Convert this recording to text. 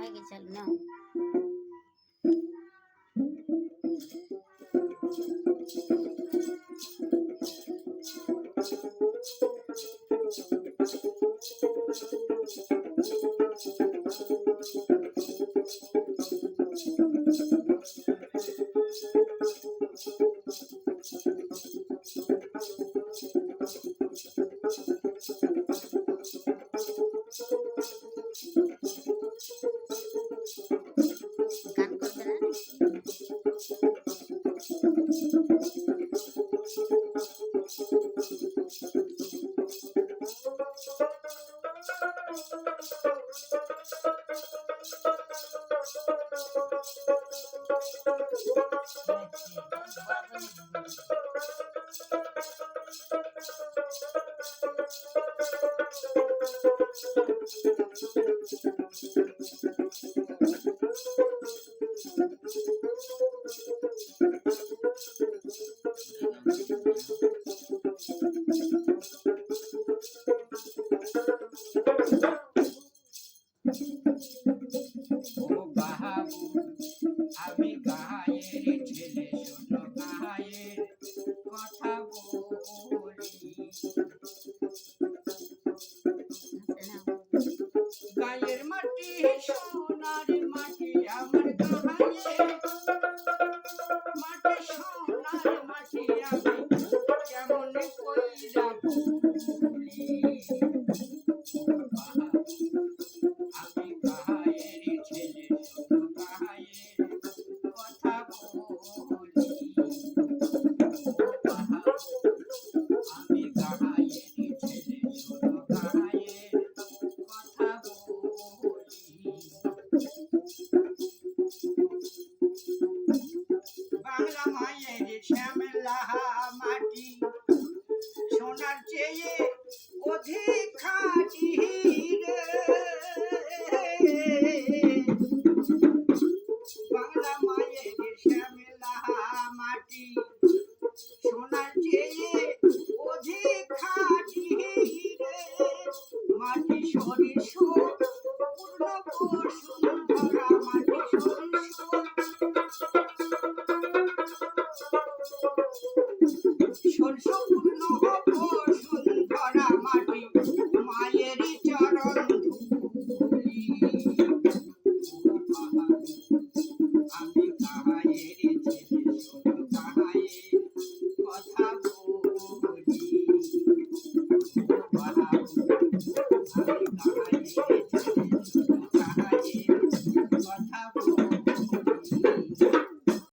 হয়ে গেছে না গান করবে না ও বাহাবু আমি গায়ের ছেলে শোনো গায়ের কথা বলি গায়ের মাটি সোনার মাটি আমার গায়ের মাটি সোনার মাটি আমি কেমন কইরা ভুলি আমি গায়ের ছেলে শোনো গায়ের কথা বলি আমি গায়ের ছেলে শোনো গায়ের কথা বলি বাংলা মায়ের শ্যামলা মাটি সোনার চেয়ে অধিক খাঁটি রে বাংলা মায়ের শ্যামলা মাটি সোনার চেয়ে অধিক খাঁটি রে মাটি সরিষ পূর্ণ বসুন